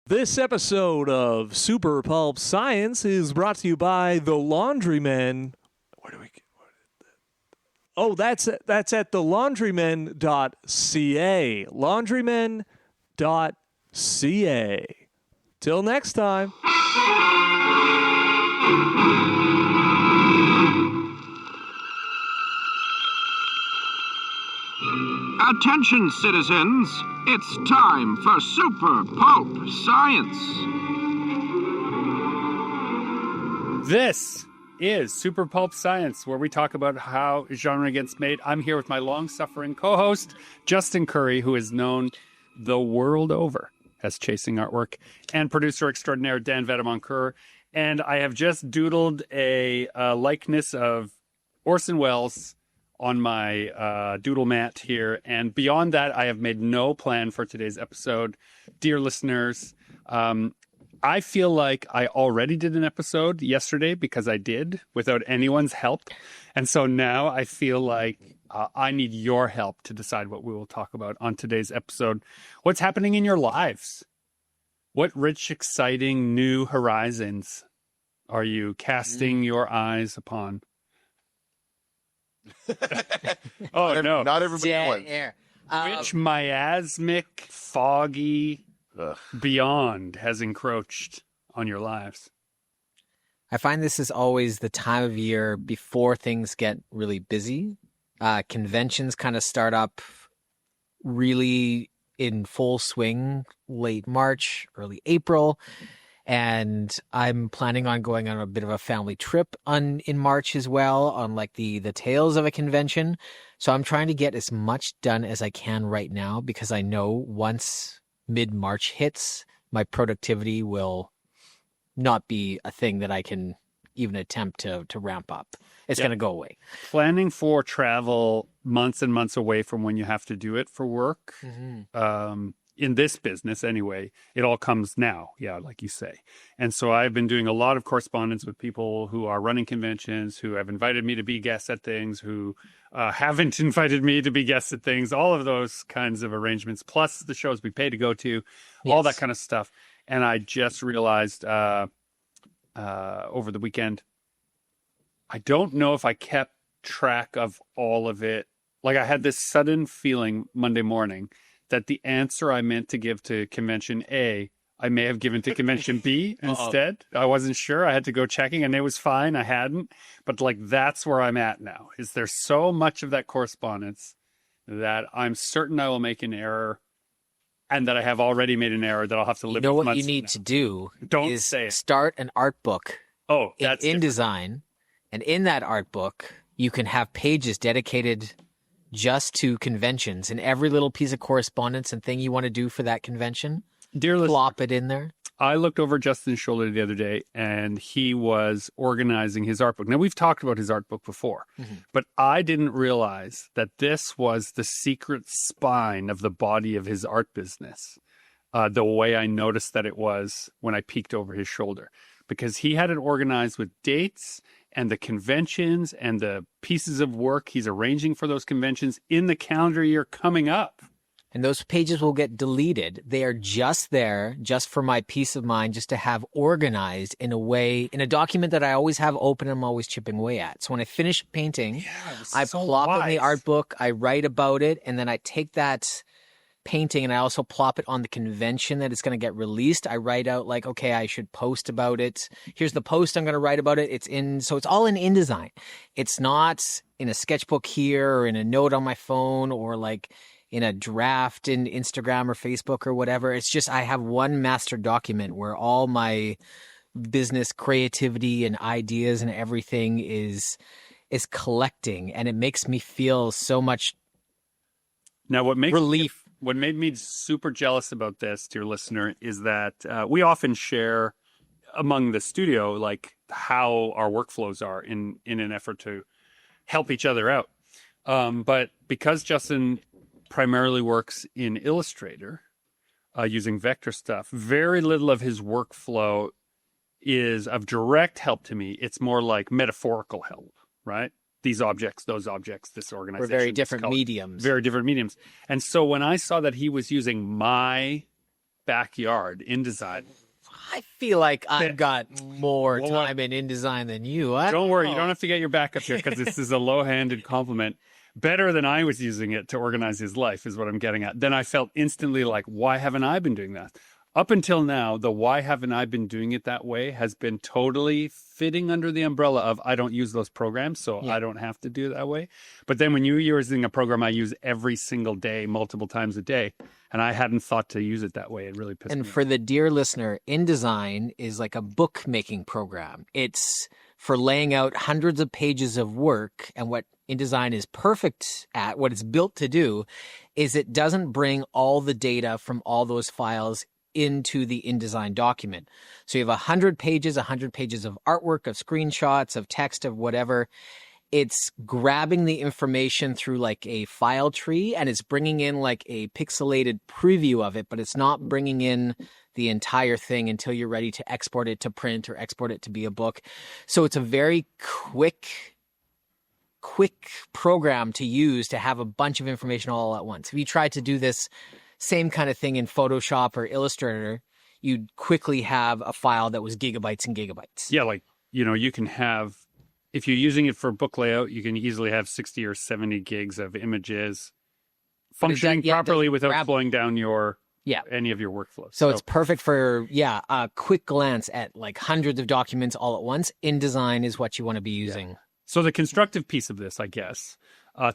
This episode of Super Pulp Science is brought to you by the Laundrymen. Where do we get? Oh, that's at thelaundrymen.ca. Laundrymen.ca. Till next time. Attention, citizens. It's time for Super Pulp Science. This is Super Pulp Science, where we talk about how genre gets made. I'm here with my long-suffering co-host, Justin Curry, who is known the world over as Chasing Artwork, and producer extraordinaire Dan Vadeboncoeur. And I have just doodled a likeness of Orson Welles on my doodle mat here. And beyond that, I have made no plan for today's episode. Dear listeners, I feel like I already did an episode yesterday because I did without anyone's help. And so now I feel like I need your help to decide what we will talk about on today's episode. What's happening in your lives? What rich, exciting new horizons are you casting your eyes upon? Oh, no. Not everybody wants. Which miasmic, foggy beyond has encroached on your lives? I find this is always the time of year before things get really busy. Conventions kind of start up really in full swing late March, early April. And I'm planning on going on a bit of a family trip in March as well, on like the tails of a convention. So I'm trying to get as much done as I can right now, because I know once mid-March hits, my productivity will not be a thing that I can even attempt to ramp up. It's going to go away. Planning for travel months and months away from when you have to do it for work. In this business anyway, it all comes now. Yeah, like you say. And so I've been doing a lot of correspondence with people who are running conventions, who have invited me to be guests at things, who haven't invited me to be guests at things, all of those kinds of arrangements, plus the shows we pay to go to, all that kind of stuff. And I just realized over the weekend, I don't know if I kept track of all of it. Like, I had this sudden feeling Monday morning that the answer I meant to give to convention A, I may have given to convention B instead. I wasn't sure. I had to go checking, and it was fine. I hadn't. But like, that's where I'm at now. Is there so much of that correspondence that I'm certain I will make an error, and that I have already made an error that I'll have to live with. You know what you need to do is start an art book in InDesign, and in that art book, you can have pages dedicated just to conventions, and every little piece of correspondence and thing you want to do for that convention, plop it in there. I looked over Justin's shoulder the other day, and he was organizing his art book. Now, we've talked about his art book before, but I didn't realize that this was the secret spine of the body of his art business, the way I noticed that it was when I peeked over his shoulder, because he had it organized with dates and the conventions and the pieces of work he's arranging for those conventions in the calendar year coming up. And those pages will get deleted. They are just there, just for my peace of mind, just to have organized in a way, in a document that I always have open and I'm always chipping away at. So when I finish painting, I plop it in the art book, I write about it, and then I take that painting and I also plop it on the convention that it's going to get released. I write out like, okay, I should post about it. Here's the post I'm going to write about it. So it's all in InDesign. It's not in a sketchbook here or in a note on my phone or like in a draft in Instagram or Facebook or whatever. It's just, I have one master document where all my business creativity and ideas and everything is collecting, and it makes me feel so much relief. What made me super jealous about this, dear listener, is that we often share among the studio like how our workflows are in an effort to help each other out. But because Justin primarily works in Illustrator using vector stuff, very little of his workflow is of direct help to me. It's more like metaphorical help, right? These objects, those objects, this organization. We're very different mediums. Very different mediums. And so when I saw that he was using my backyard, InDesign. I feel like I've got more Well, time in InDesign than you. I Don't worry, you know. don't have to get your back up here because this is a low-handed compliment. Better than I was using it to organize his life is what I'm getting at. Then I felt instantly like, why haven't I been doing that? Up until now, the why haven't I been doing it that way has been totally fitting under the umbrella of I don't use those programs, so I don't have to do it that way. But then when you're using a program I use every single day, multiple times a day, and I hadn't thought to use it that way, it really pissed me And off. for the dear listener, InDesign is like a bookmaking program. It's for laying out hundreds of pages of work. And what InDesign is perfect at, what it's built to do, is it doesn't bring all the data from all those files into the InDesign document. So you have 100 pages of artwork, of screenshots, of text, of whatever. It's grabbing the information through like a file tree and it's bringing in like a pixelated preview of it, but it's not bringing in the entire thing until you're ready to export it to print or export it to be a book. So it's a very quick program to use to have a bunch of information all at once. If you tried to do this same kind of thing in Photoshop or Illustrator, you'd quickly have a file that was gigabytes and gigabytes. Yeah, like, you can have, if you're using it for book layout, you can easily have 60 or 70 gigs of images functioning properly without slowing down any of your workflows. So it's perfect for, a quick glance at like hundreds of documents all at once. InDesign is what you want to be using. Yeah. So the constructive piece of this, I guess,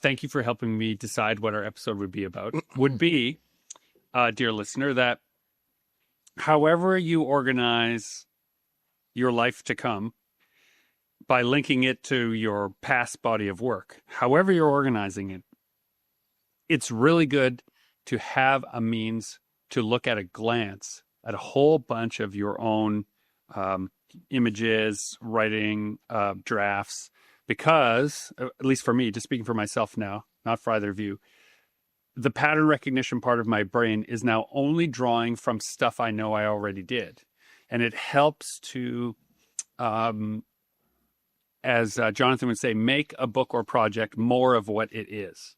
thank you for helping me decide what our episode would be about, would be, dear listener, that however you organize your life to come, by linking it to your past body of work, however you're organizing it, it's really good to have a means to look at a glance at a whole bunch of your own images, writing, drafts, because, at least for me, just speaking for myself now, not for either of you, the pattern recognition part of my brain is now only drawing from stuff I know I already did. And it helps to, as Jonathan would say, make a book or project more of what it is,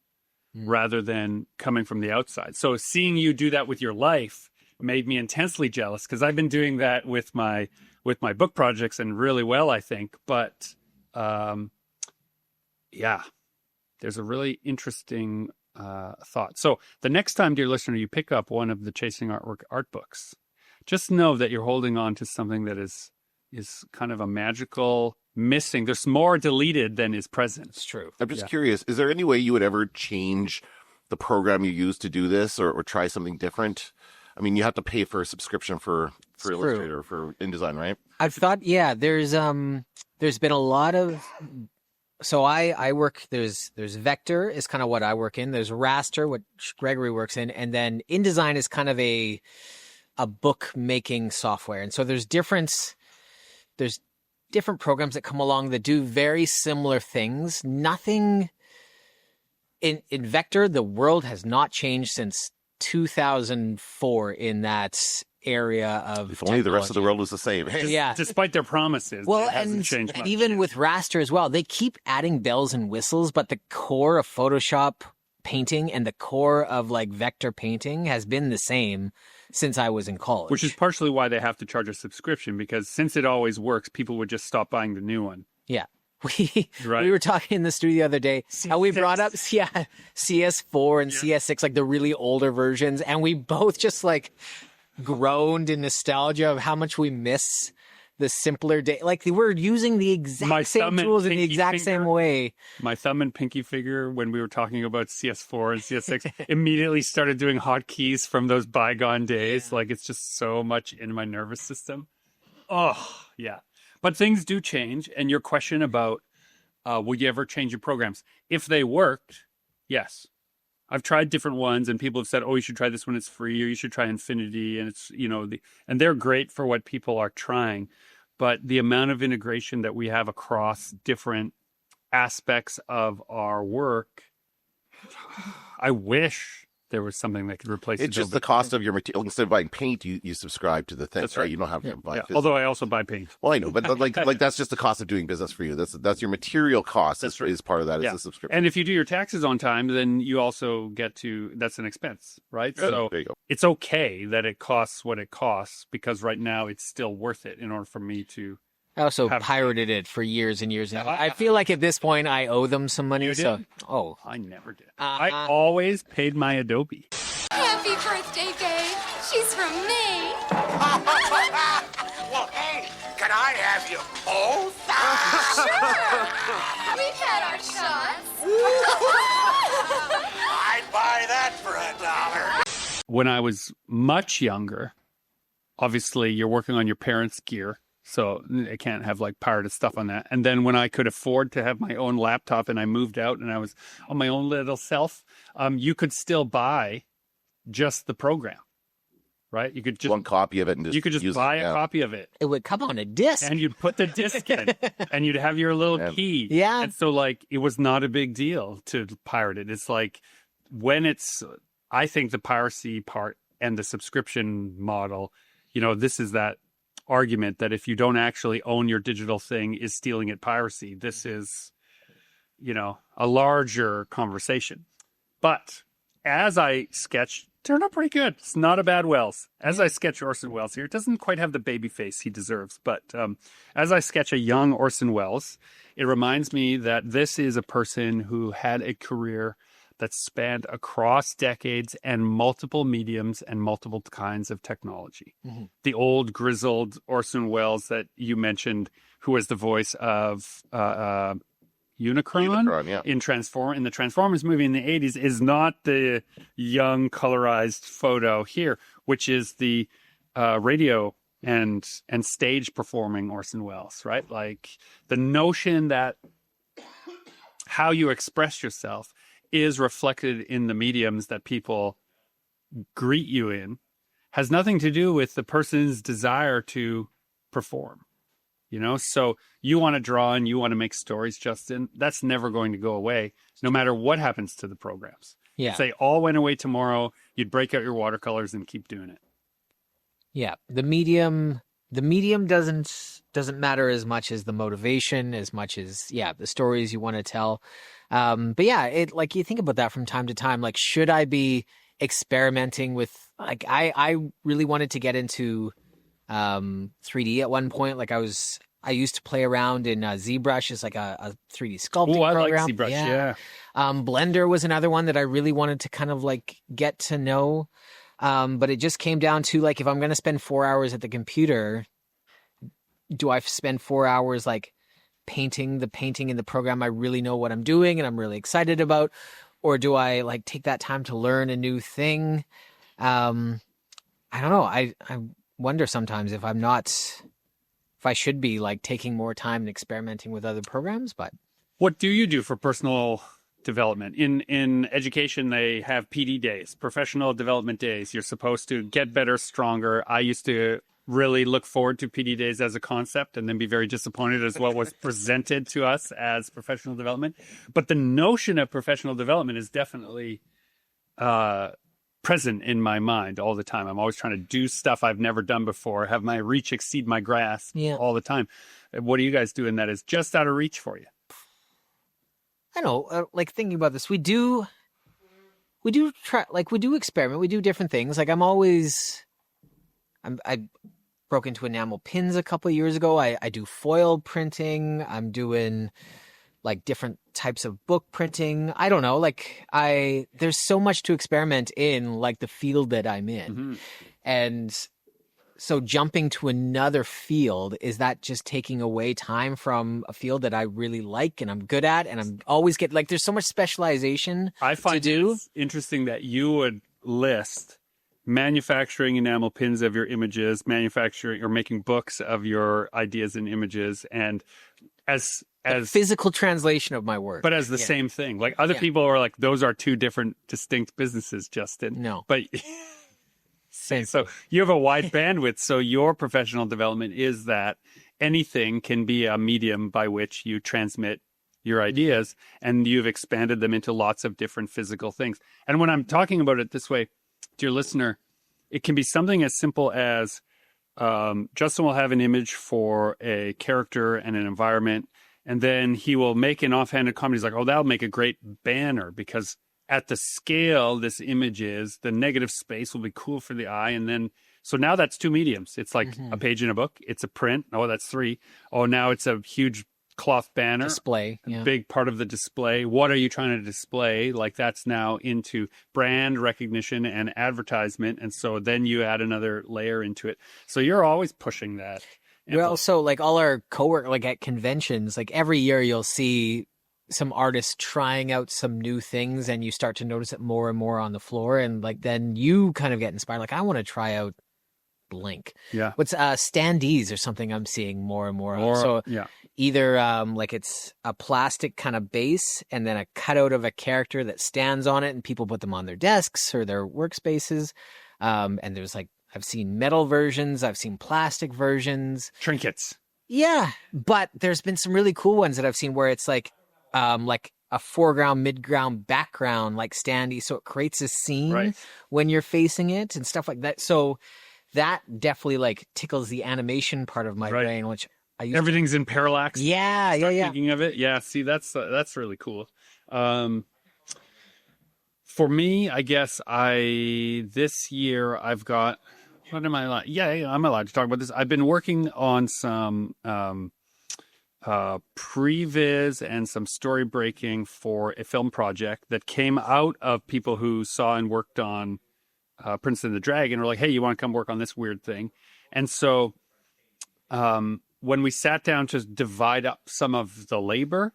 rather than coming from the outside. So seeing you do that with your life made me intensely jealous, because I've been doing that with my book projects and really well, I think. But there's a really interesting thought. So the next time, dear listener, you pick up one of the Chasing Artwork art books, just know that you're holding on to something that is kind of a magical missing. There's more deleted than is present. It's true. I'm just curious, is there any way you would ever change the program you use to do this, or try something different? I mean, you have to pay for a subscription for Illustrator, for InDesign, right? I've thought, there's been a lot of, so I work, there's Vector is kind of what I work in. There's Raster, what Gregory works in. And then InDesign is kind of a book making software. And so there's different programs that come along that do very similar things. Nothing in Vector, the world has not changed since 2004 in that area of If only the rest of the world was the same. Yeah. Despite their promises, Well, it hasn't and changed much. even with Raster as well, they keep adding bells and whistles, but the core of Photoshop painting and the core of like vector painting has been the same since I was in college. Which is partially why they have to charge a subscription, because since it always works, people would just stop buying the new one. Yeah. Right. We were talking in the studio the other day how we brought up CS4 and CS6, like the really older versions, and we both just like groaned in nostalgia of how much we miss the simpler day. Like we're using the exact same tools in the exact same way. My thumb and pinky finger, when we were talking about CS4 and CS6, immediately started doing hotkeys from those bygone days. Yeah. Like it's just so much in my nervous system. Oh, yeah. But things do change. And your question about would you ever change your programs? If they worked, yes. I've tried different ones and people have said, oh, you should try this one. It's free, or you should try Infinity. And it's, and they're great for what people are trying. But the amount of integration that we have across different aspects of our work, I wish there was something that could replace It's just the cost of your material. Instead of buying paint, you subscribe to the thing. That's right. You don't have to buy. Although I also buy paint. Well, I know, but like that's just the cost of doing business for you. That's your material cost. Is part of that. Is the subscription. And if you do your taxes on time, then you also get to, that's an expense, right? So there you go. it's okay that it costs what it costs, because right now it's still worth it in order for me to. I also pirated it for years and years. And I feel like at this point I owe them some money. You so did? I never did. I always paid my Adobe. Happy birthday, babe. She's from me. Well, hey, can I have you both? Sure. We've had our shots. I'd buy that for $1. When I was much younger, obviously you're working on your parents' gear, so I can't have like pirated stuff on that. And then when I could afford to have my own laptop and I moved out and I was on my own little self, you could still buy just the program, right? You could just one copy of it and just buy a copy of it. It would come on a disc. And you'd put the disc in and you'd have your little key. Yeah. And so like it was not a big deal to pirate it. It's like I think the piracy part and the subscription model, this is that argument that if you don't actually own your digital thing, is stealing it piracy. This is, a larger conversation. But as I sketch, turned out pretty good. It's not a bad Welles. As I sketch Orson Welles here, it doesn't quite have the baby face he deserves. But as I sketch a young Orson Welles, it reminds me that this is a person who had a career that spanned across decades and multiple mediums and multiple kinds of technology. Mm-hmm. The old grizzled Orson Welles that you mentioned, who was the voice of Unicron in the Transformers movie in the 80s, is not the young colorized photo here, which is the radio and stage performing Orson Welles, right? Like the notion that how you express yourself is reflected in the mediums that people greet you in has nothing to do with the person's desire to perform. So you want to draw and you want to make stories, Justin. That's never going to go away, no matter what happens to the programs. Yeah. If they all went away tomorrow, you'd break out your watercolors and keep doing it. Yeah. The medium doesn't matter as much as the motivation, as much as, the stories you want to tell. But yeah, it, like, you think about that from time to time, like, should I be experimenting with, like, I really wanted to get into 3D at one point. Like I used to play around in ZBrush as like a 3D sculpting program. I like ZBrush, yeah. Blender was another one that I really wanted to kind of like get to know. But it just came down to, like, if I'm going to spend 4 hours at the computer, do I spend 4 hours like painting in the program I really know what I'm doing and I'm really excited about? Or do I like take that time to learn a new thing? I don't know. I wonder sometimes if I should be like taking more time and experimenting with other programs. But what do you do for personal development? In education, they have PD days, professional development days. You're supposed to get better, stronger. I used to really look forward to PD days as a concept and then be very disappointed as what was presented to us as professional development. But the notion of professional development is definitely present in my mind all the time. I'm always trying to do stuff I've never done before, have my reach exceed my grasp all the time. What are you guys doing that is just out of reach for you? I know, like thinking about this, we do try, like we do experiment, we do different things. Like I broke into enamel pins a couple of years ago. I do foil printing. I'm doing like different types of book printing. I don't know, like there's so much to experiment in, like the field that I'm in. Mm-hmm. And so jumping to another field, is that just taking away time from a field that I really like and I'm good at and I'm always there's so much specialization I find to do. It's interesting that you would list manufacturing enamel pins of your images, manufacturing or making books of your ideas and images, and as physical translation of my work, but as the same thing. Like other people are like, those are two different distinct businesses, Justin. No, but same. So you have a wide bandwidth. So your professional development is that anything can be a medium by which you transmit your ideas, and you've expanded them into lots of different physical things. And when I'm talking about it this way, dear listener, it can be something as simple as Justin will have an image for a character and an environment, and then he will make an offhanded comment. He's like, oh, that'll make a great banner because at the scale this image is, the negative space will be cool for the eye. And then, so now that's 2 mediums. It's like a page in a book. It's a print. Oh, that's 3. Oh, now it's a huge cloth banner. Display. A Yeah. big part of the display. What are you trying to display? Like that's now into brand recognition and advertisement. And so then you add another layer into it. So you're always pushing that. Well, so like all our cowork, like at conventions, like every year you'll see some artists trying out some new things and you start to notice it more and more on the floor. And like, then you kind of get inspired. Like, I want to try out blank. Yeah. What's standees or something I'm seeing more and more of. So yeah. either like it's a plastic kind of base and then a cutout of a character that stands on it and people put them on their desks or their workspaces. And there's like, I've seen metal versions. I've seen plastic versions. Trinkets. Yeah. But there's been some really cool ones that I've seen where it's like a foreground, midground, background, like standee. So it creates a scene when you're facing it and stuff like that. So that definitely like tickles the animation part of my brain, which I used Everything's in parallax. Yeah. Thinking of it. Yeah. See, that's really cool. For me, I guess this year I've got, what am I allowed? Yeah, I'm allowed to talk about this. I've been working on some previs and some story breaking for a film project that came out of people who saw and worked on Prince and the Dragon, were like, hey, you want to come work on this weird thing? And so when we sat down to divide up some of the labor,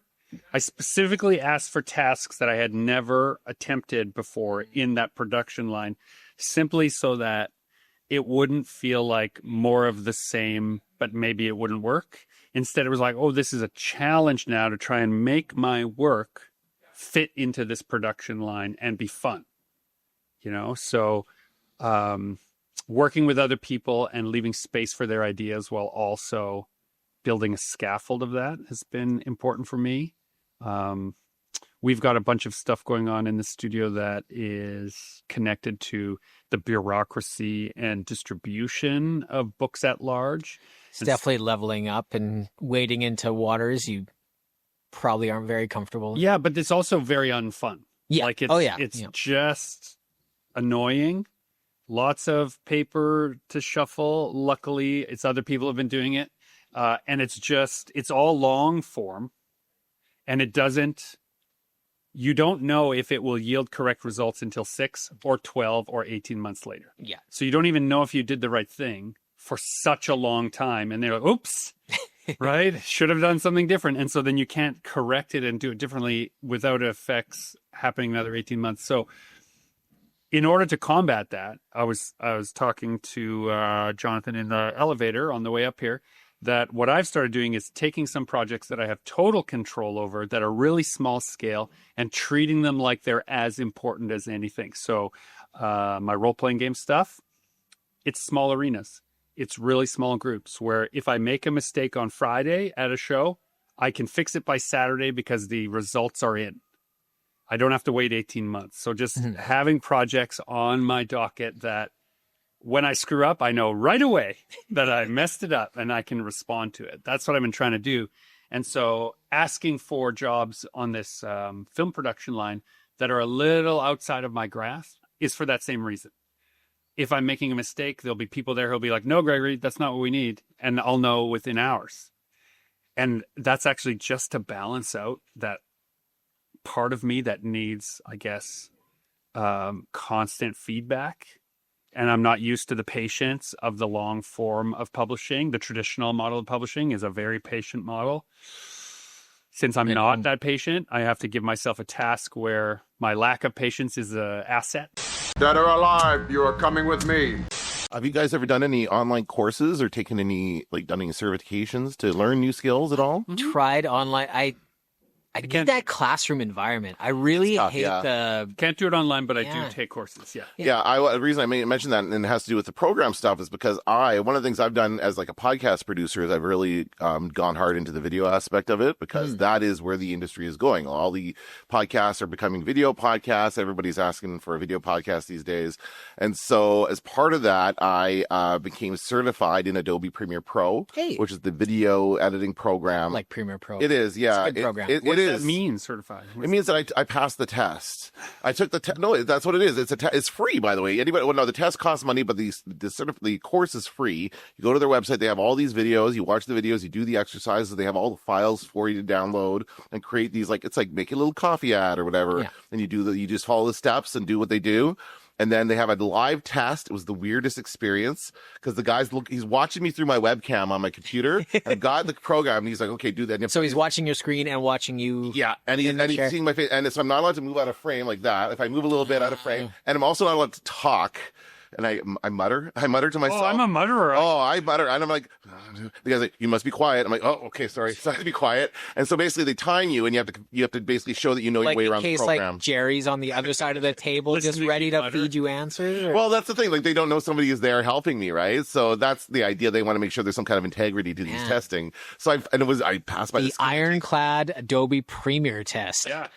I specifically asked for tasks that I had never attempted before in that production line, simply so that it wouldn't feel like more of the same, but maybe it wouldn't work. Instead, it was like, oh, this is a challenge now to try and make my work fit into this production line and be fun. You know, so working with other people and leaving space for their ideas while also building a scaffold of that has been important for me. We've got a bunch of stuff going on in the studio that is connected to the bureaucracy and distribution of books at large. It's definitely leveling up and wading into waters you probably aren't very comfortable in. Yeah, but it's also very unfun. Yeah. Like it's just annoying. Lots of paper to shuffle. Luckily, it's other people have been doing it. And it's all long form. And you don't know if it will yield correct results until 6 or 12 or 18 months later. Yeah. So you don't even know if you did the right thing for such a long time. And they're like, oops, right? Should have done something different. And so then you can't correct it and do it differently without effects happening another 18 months. So in order to combat that, I was talking to Jonathan in the elevator on the way up here, that what I've started doing is taking some projects that I have total control over that are really small scale and treating them like they're as important as anything. So my role-playing game stuff, it's small arenas. It's really small groups where if I make a mistake on Friday at a show, I can fix it by Saturday because the results are in. I don't have to wait 18 months. So just having projects on my docket that when I screw up, I know right away that I messed it up and I can respond to it. That's what I've been trying to do. And so asking for jobs on this film production line that are a little outside of my grasp is for that same reason. If I'm making a mistake, there'll be people there who'll be like, no, Gregory, that's not what we need. And I'll know within hours. And that's actually just to balance out that part of me that needs, I guess, constant feedback. And I'm not used to the patience of the long form of publishing. The traditional model of publishing is a very patient model. Since I'm not that patient, I have to give myself a task where my lack of patience is an asset. Dead or alive, you are coming with me. Have you guys ever done any online courses or taken any, done any certifications to learn new skills at all? Tried online. I need that classroom environment. I really tough, hate yeah. the. Can't do it online, but I Yeah. do take courses. Yeah. Yeah, the reason I mentioned that, and it has to do with the program stuff, is because one of the things I've done as like a podcast producer is I've really gone hard into the video aspect of it, because that is where the industry is going. All the podcasts are becoming video podcasts. Everybody's asking for a video podcast these days. And so as part of that, I became certified in Adobe Premiere Pro, which is the video editing program. Like Premiere Pro. It is, yeah. It's a good program. What It does is. that mean, certified? It means that I passed the test. I took the test. No, that's what it is. It's free, by the way. Anybody? Well, no, the test costs money, but the course is free. You go to their website. They have all these videos. You watch the videos. You do the exercises. They have all the files for you to download and create these. Like, it's like make a little coffee ad or whatever. Yeah. And you just follow the steps and do what they do. And then they have a live test. It was the weirdest experience because the guy's he's watching me through my webcam on my computer and got the program. And he's like, okay, do that. So he's watching your screen and watching you. Yeah, and he's seeing my face, and so I'm not allowed to move out of frame like that. If I move a little bit out of frame, and I'm also not allowed to talk. And I mutter to myself. Oh, I'm a mutterer. Oh, I mutter, and I'm like, the guy's like, you must be quiet. I'm like, oh, okay, sorry, so I have to be quiet. And so basically, they time you, and you have to basically show that you know your way around the program. In case like Jerry's on the other side of the table, just ready to feed you answers. Or... Well, that's the thing. Like, they don't know somebody is there helping me, right? So that's the idea. They want to make sure there's some kind of integrity to these testing. So I passed by the ironclad Adobe Premiere test. Yeah.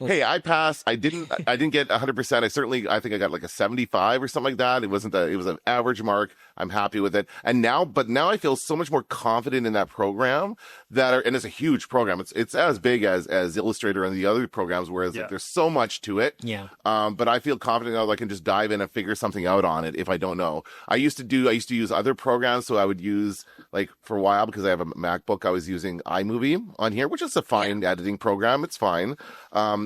Hey, I passed. I didn't get 100%. I think I got like a 75 or something like that. It was an average mark. I'm happy with it. But now I feel so much more confident in that program and it's a huge program. It's as big as Illustrator and the other programs, whereas like, there's so much to it. Yeah. But I feel confident now that I can just dive in and figure something out on it if I don't know. I used to use other programs. So I would use, like, for a while, because I have a MacBook, I was using iMovie on here, which is a fine editing program. It's fine.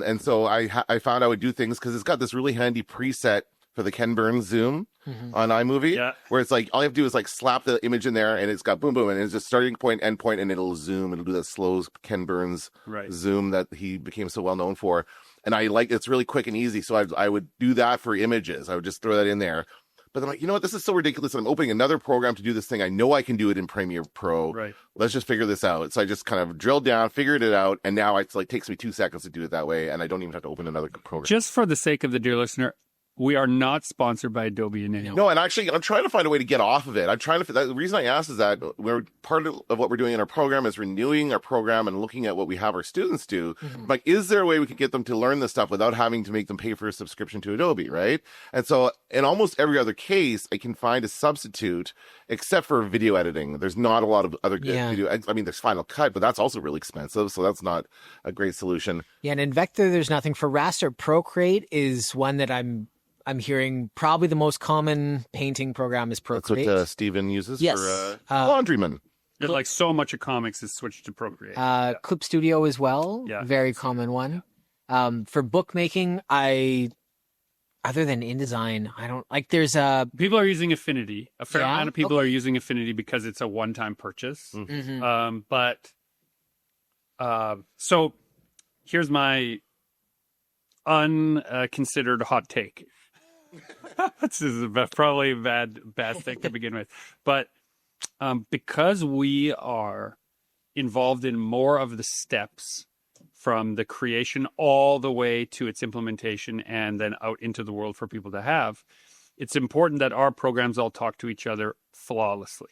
And so I found I would do things because it's got this really handy preset for the Ken Burns zoom on iMovie, where it's like, all you have to do is like slap the image in there and it's got boom, boom, and it's just starting point, end point, and it'll zoom. It'll do that slow Ken Burns zoom that he became so well known for. And it's really quick and easy. So I would do that for images. I would just throw that in there. But I'm like, you know what? This is so ridiculous. I'm opening another program to do this thing. I know I can do it in Premiere Pro. Right. Let's just figure this out. So I just kind of drilled down, figured it out, and now it's like takes me 2 seconds to do it that way, and I don't even have to open another program. Just for the sake of the dear listener, we are not sponsored by Adobe in any way. No, and actually, I'm trying to find a way to get off of it. The reason I asked is that part of what we're doing in our program is renewing our program and looking at what we have our students do. Like, is there a way we can get them to learn this stuff without having to make them pay for a subscription to Adobe, right? And so in almost every other case, I can find a substitute, except for video editing. There's not a lot of other video. I mean, there's Final Cut, but that's also really expensive, so that's not a great solution. Yeah, and in Vector, there's nothing. For raster. Procreate is one that I'm hearing probably the most common painting program is Procreate. That's what Steven uses for Laundryman. Like so much of comics is switched to Procreate. Clip Studio as well. Yeah. Very common one. For bookmaking, other than InDesign, I don't like. There's people are using Affinity. A fair amount of people are using Affinity because it's a one-time purchase. So here's my unconsidered hot take. This is probably a bad thing to begin with, but because we are involved in more of the steps from the creation all the way to its implementation and then out into the world for people to have, it's important that our programs all talk to each other flawlessly.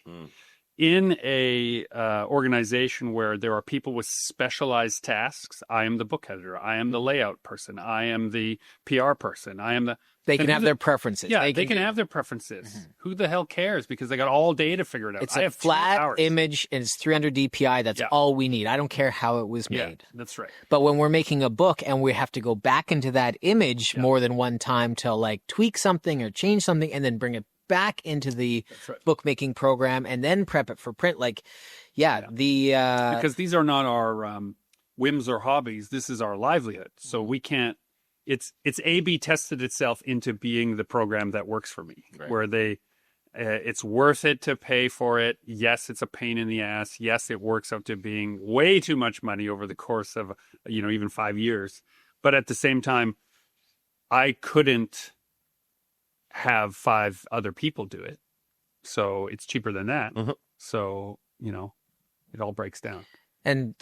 In a organization where there are people with specialized tasks, I am the book editor, I am the layout person, I am the PR person, I am the... They can have their preferences. Yeah, they can have their preferences. Who the hell cares? Because they got all day to figure it out. It's a flat image and it's 300 DPI. That's all we need. I don't care how it was made. Yeah, that's right. But when we're making a book and we have to go back into that image more than one time to like tweak something or change something and then bring it back into the bookmaking program and then prep it for print, because these are not our whims or hobbies. This is our livelihood. So we can't. It's A/B tested itself into being the program that works for me, where it's worth it to pay for it. Yes, it's a pain in the ass. Yes, it works out to being way too much money over the course of even 5 years. But at the same time, I couldn't have 5 other people do it, so it's cheaper than that. So it all breaks down. And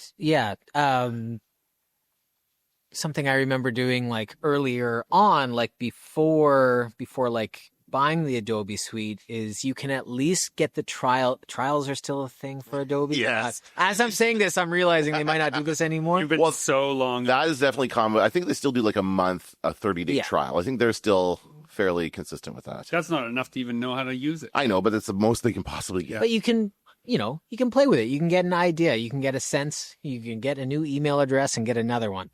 something I remember doing like earlier on, like before like buying the Adobe suite, is you can at least get the trials are still a thing for Adobe. Yes. As I'm saying this, I'm realizing they might not do this anymore. You've been so long. That is definitely common. I think they still do like a month, a 30-day Yeah. trial. I think they're still fairly consistent with that. That's not enough to even know how to use it. I know, but it's the most they can possibly get. But you can, you can play with it. You can get an idea. You can get a sense. You can get a new email address and get another one.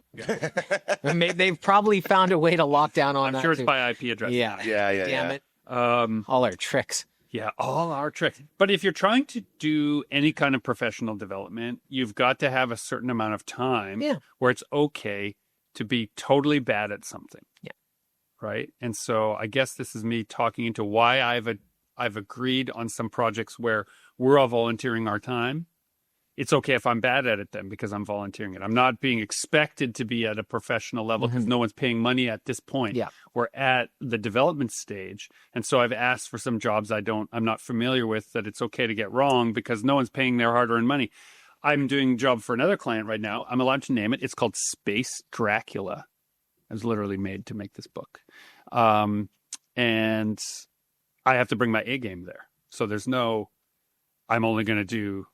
They've probably found a way to lock down on I'm that sure it's too. by IP address. Yeah. Damn it. All our tricks. Yeah, all our tricks. But if you're trying to do any kind of professional development, you've got to have a certain amount of time where it's okay to be totally bad at something. Yeah. Right? And so I guess this is me talking into why I've agreed on some projects where we're all volunteering our time. It's okay if I'm bad at it then because I'm volunteering it. I'm not being expected to be at a professional level because no one's paying money at this point. Yeah. We're at the development stage. And so I've asked for some jobs I'm not familiar with that it's okay to get wrong because no one's paying their hard-earned money. I'm doing a job for another client right now. I'm allowed to name it. It's called Space Dracula. I was literally made to make this book. And I have to bring my A game there. So there's no, I'm only going to do,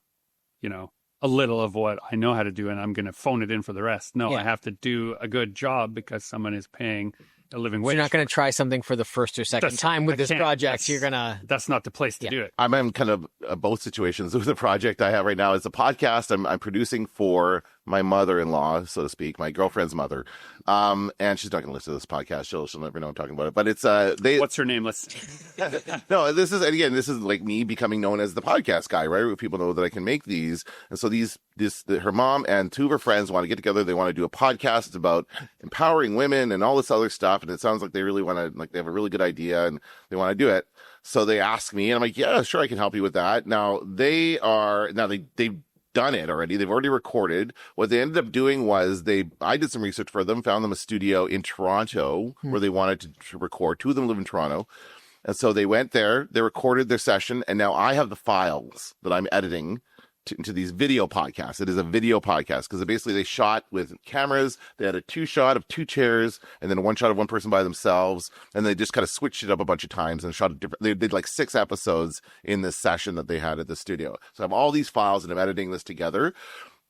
a little of what I know how to do and I'm going to phone it in for the rest. No, I have to do a good job because someone is paying a living wage. You're not going to try something for the first or second time with this project. You're going to... That's not the place to do it. I'm in kind of both situations with the project I have right now. It's a podcast I'm producing for my mother-in-law, so to speak, my girlfriend's mother. And she's not going to listen to this podcast. She'll never know I'm talking about it. But it's What's her name? No, this is like me becoming known as the podcast guy, right? Where people know that I can make these. And so her mom and two of her friends want to get together. They want to do a podcast about empowering women and all this other stuff. And it sounds like they really want to, like they have a really good idea and they want to do it. So they ask me and I'm like, yeah, sure. I can help you with that. Now they've done it already. They've already recorded. What they ended up doing was I did some research for them, found them a studio in Toronto where they wanted to record. Two of them live in Toronto. And so they went there, they recorded their session, and now I have the files that I'm editing into these video podcasts. It is a video podcast because basically they shot with cameras. They had a 2-shot of 2 chairs and then a 1 shot of one person by themselves. And they just kind of switched it up a bunch of times and shot they did like 6 episodes in this session that they had at the studio. So I have all these files and I'm editing this together,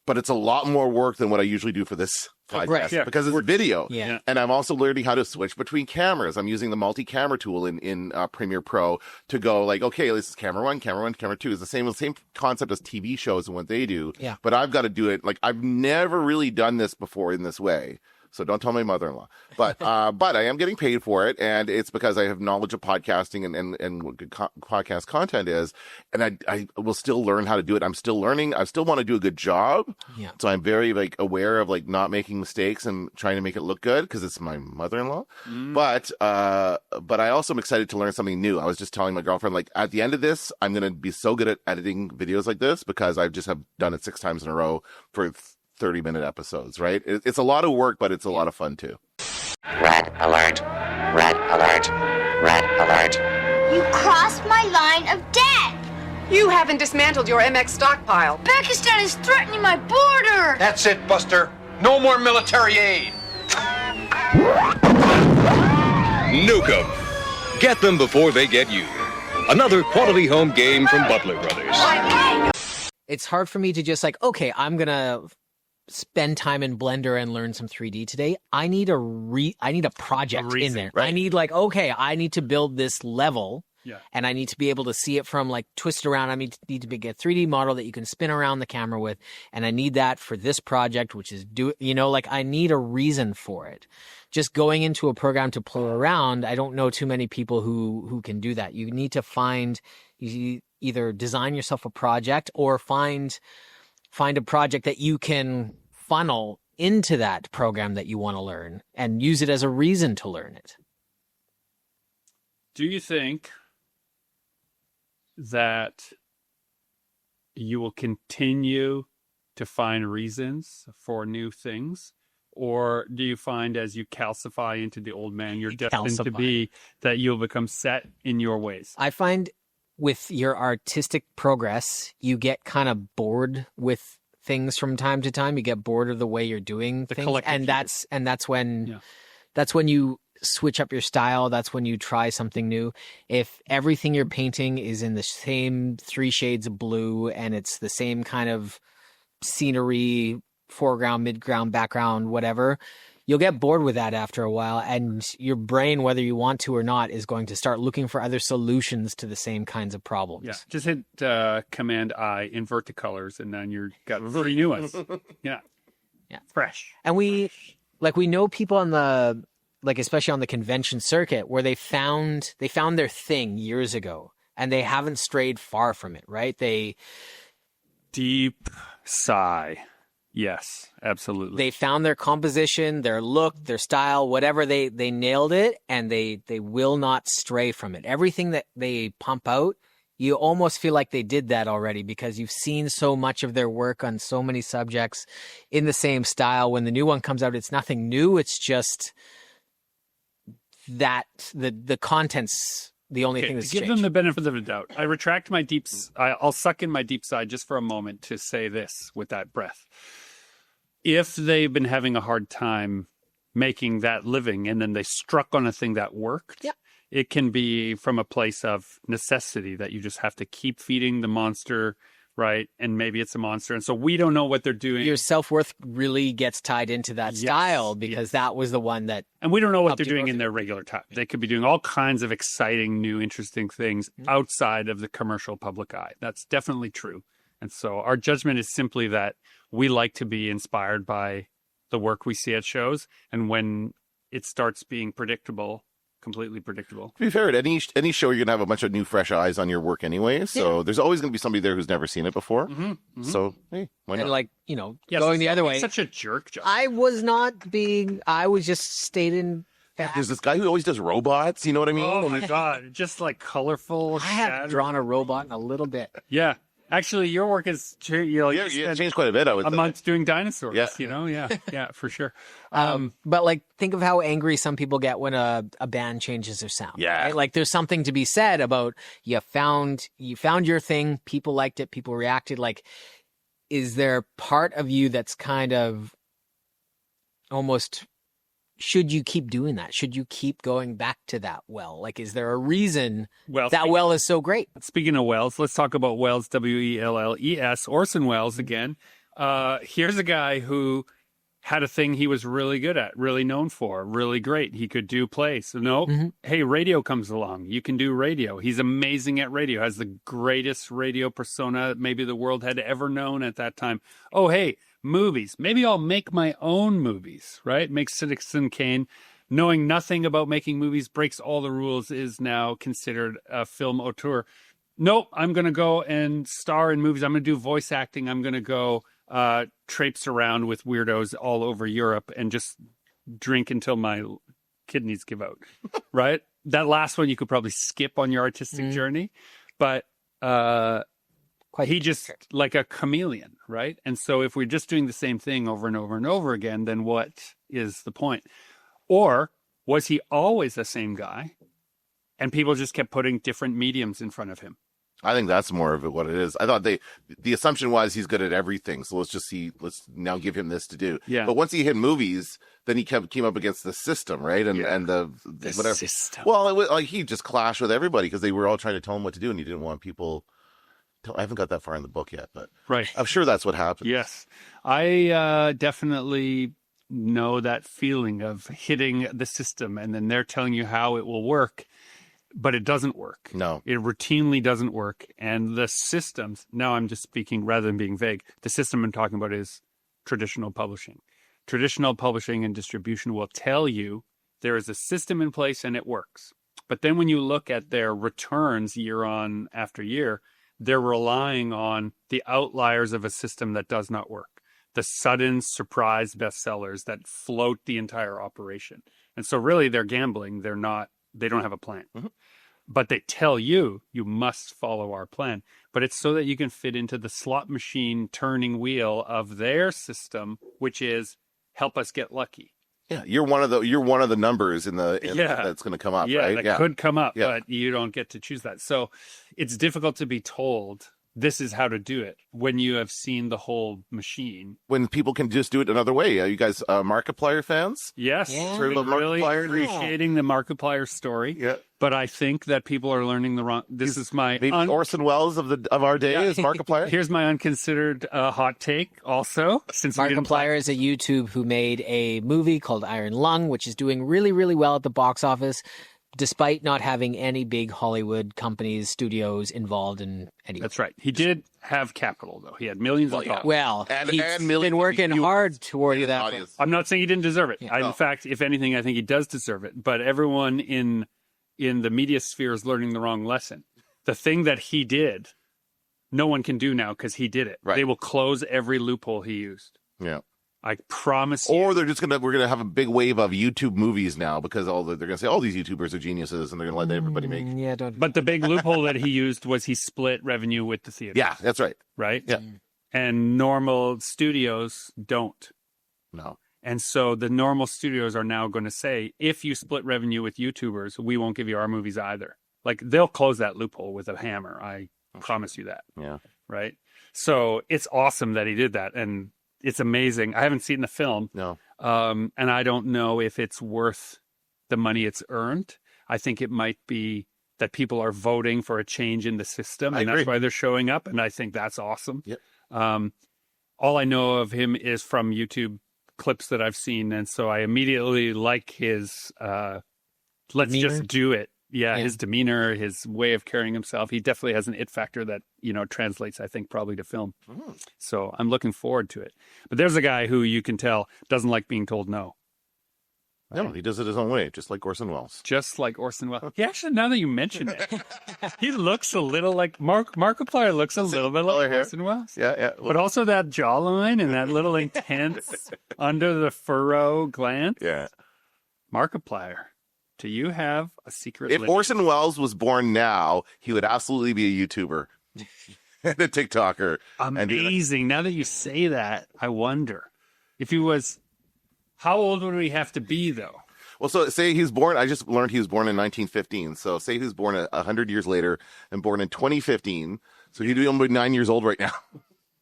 but it's a lot more work than what I usually do for this podcast because it's video. Yeah. And I'm also learning how to switch between cameras. I'm using the multi-camera tool in Premiere Pro to go like, okay, this is camera 1, camera 2. It's the same concept as TV shows and what they do. Yeah. But I've got to do it. Like I've never really done this before in this way. So don't tell my mother-in-law. But but I am getting paid for it, and it's because I have knowledge of podcasting and what good podcast content is, and I will still learn how to do it. I'm still learning. I still want to do a good job. Yeah. So I'm very aware of not making mistakes and trying to make it look good because it's my mother-in-law. But I also am excited to learn something new. I was just telling my girlfriend at the end of this, I'm going to be so good at editing videos like this because I just have done it 6 times in a row for 30-minute episodes, right? It's a lot of work, but it's a lot of fun too. Red alert. Red alert. Red alert. You crossed my line of death! You haven't dismantled your MX stockpile. Pakistan is threatening my border! That's it, Buster. No more military aid. Nuke 'em. Get them before they get you. Another quality home game from Butler Brothers. It's hard for me to just okay, I'm going to spend time in Blender and learn some 3D today. I need a project in there. Right. I need okay, I need to build this level. Yeah. And I need to be able to see it from twist around. I need to get a 3D model that you can spin around the camera with. And I need that for this project, which is I need a reason for it. Just going into a program to play around, I don't know too many people who can do that. You need to you either design yourself a project or find a project that you can funnel into that program that you want to learn and use it as a reason to learn it. Do you think that you will continue to find reasons for new things? Or do you find as you calcify into the old man you're destined to be, that you'll become set in your ways? I find with your artistic progress, you get kind of bored with things from time to time. You get bored of the way you're doing things, and that's when you switch up your style. That's when you try something new. If everything you're painting is in the same 3 shades of blue and it's the same kind of scenery, foreground, midground, background, whatever, you'll get bored with that after a while, and your brain, whether you want to or not, is going to start looking for other solutions to the same kinds of problems. Yeah, just hit Command I, invert the colors, and then you've got 3 new ones. Yeah, fresh. And we know people on the, like, especially on the convention circuit, where they found their thing years ago, and they haven't strayed far from it. Right? Deep sigh. Yes, absolutely. They found their composition, their look, their style, whatever. They nailed it, and they will not stray from it. Everything that they pump out, you almost feel like they did that already, because you've seen so much of their work on so many subjects in the same style. When the new one comes out, it's nothing new. It's just that the content's the only thing that's give changed. them the benefit of the doubt. I retract my I'll suck in my deep side just for a moment to say this with that breath. If they've been having a hard time making that living, and then they struck on a thing that worked, it can be from a place of necessity that you just have to keep feeding the monster, right? And maybe it's a monster. And so we don't know what they're doing. Your self-worth really gets tied into that style, because that was the one that... And we don't know what they're doing in their regular time. They could be doing all kinds of exciting, new, interesting things outside of the commercial public eye. That's definitely true. And so our judgment is simply that we like to be inspired by the work we see at shows. And when it starts being predictable, completely predictable. To be fair, at any show, you're going to have a bunch of new, fresh eyes on your work anyway. So there's always going to be somebody there who's never seen it before. So, hey, why not? And, like, going the other way. Such a jerk job. I was just stating... There's this guy who always does robots, you know what I mean? Oh, my God. Just, like, colorful. I haven't drawn a robot in a little bit. Yeah. Actually, your work is changed quite a bit. A month doing dinosaurs, yeah, for sure. But, like, think of how angry some people get when a band changes their sound. Yeah, right? Like, there's something to be said about you found your thing, people liked it, people reacted. Like, is there part of you that's kind of almost, should you keep doing that? Should you keep going back to that well? Like, is there a reason that well is so great? Speaking of Wells, let's talk about Wells, Wells, Orson Welles again. Here's a guy who had a thing he was really good at, really known for, really great. He could do plays. So hey, radio comes along. You can do radio. He's amazing at radio, has the greatest radio persona maybe the world had ever known at that time. Oh, hey, movies. Maybe I'll make my own movies, right? Make Citizen Kane. Knowing nothing about making movies, breaks all the rules, is now considered a film auteur. Nope, I'm going to go and star in movies. I'm going to do voice acting. I'm going to go traipse around with weirdos all over Europe and just drink until my kidneys give out, right? That last one you could probably skip on your artistic journey, but he just like a chameleon, right? And so if we're just doing the same thing over and over and over again, then what is the point? Or was he always the same guy and people just kept putting different mediums in front of him? I think that's more of it what it is. I thought the assumption was he's good at everything, so let's now give him this to do. Yeah. But once he hit movies, then he came up against the system, right? And the whatever system. Well, it was, like, he just clashed with everybody because they were all trying to tell him what to do, and he didn't want people. I haven't got that far in the book yet, but I'm sure that's what happened. Yes, I definitely know that feeling of hitting the system, and then they're telling you how it will work. But it doesn't work. No. It routinely doesn't work. And the systems, now I'm just speaking rather than being vague, the system I'm talking about is traditional publishing. Traditional publishing and distribution will tell you there is a system in place and it works. But then when you look at their returns year on after year, they're relying on the outliers of a system that does not work. The sudden surprise bestsellers that float the entire operation. And so really they're gambling. They don't have a plan, but they tell you must follow our plan. But it's so that you can fit into the slot machine turning wheel of their system, which is help us get lucky. Yeah, you're one of the numbers in that's going to come up. Yeah, right? That could come up, but you don't get to choose that. So it's difficult to be told this is how to do it when you have seen the whole machine. When people can just do it another way. Are you guys Markiplier fans? Yes, Yeah. Heard about really Markiplier? appreciating the Markiplier story. Yeah. But I think that people are learning the wrong. This is my Maybe Orson Welles of our day is Markiplier. Here's my unconsidered hot take. Also, since we didn't Markiplier is a YouTube who made a movie called Iron Lung, which is doing really, really well at the box office, despite not having any big Hollywood companies, studios involved in any. That's right. He did have capital, though. He had millions of dollars. Well, he's and been working hard toward that. Audience. I'm not saying he didn't deserve it. Yeah. In fact, if anything, I think he does deserve it. But everyone in the media sphere is learning the wrong lesson. The thing that he did, no one can do now because he did it. Right. They will close every loophole he used. Yeah. I promise you. Or we're gonna have a big wave of YouTube movies now because they're gonna say all these YouTubers are geniuses and they're gonna let everybody make. Yeah, don't. But the big loophole that he used was he split revenue with the theater. Yeah, that's right. Right? Yeah. And normal studios don't. No. And so the normal studios are now going to say, if you split revenue with YouTubers, we won't give you our movies either. Like, they'll close that loophole with a hammer. I promise you that. Yeah. Right? So it's awesome that he did that. And it's amazing. I haven't seen the film. No. And I don't know if it's worth the money it's earned. I think it might be that people are voting for a change in the system. And that's why they're showing up. And I think that's awesome. Yep. All I know of him is from YouTube clips that I've seen, and so I immediately like his let's Demeanor? just do it. Yeah, his demeanor, his way of carrying himself. He definitely has an it factor that, translates, I think, probably to film. So I'm looking forward to it. But there's a guy who you can tell doesn't like being told no. No, he does it his own way, just like Orson Welles. Just like Orson Welles. He actually, now that you mention it, he looks a little like Markiplier looks a little bit like Orson Welles. Yeah. But also that jawline and that little intense under the furrow glance. Yeah. Markiplier, do you have a secret? If Orson Welles was born now, he would absolutely be a YouTuber and a TikToker. Amazing. Now that you say that, I wonder if he was. How old would we have to be, though? Well, so say he's born. I just learned he was born in 1915. So say he was born 100 years later and born in 2015. So he'd be almost 9 years old right now.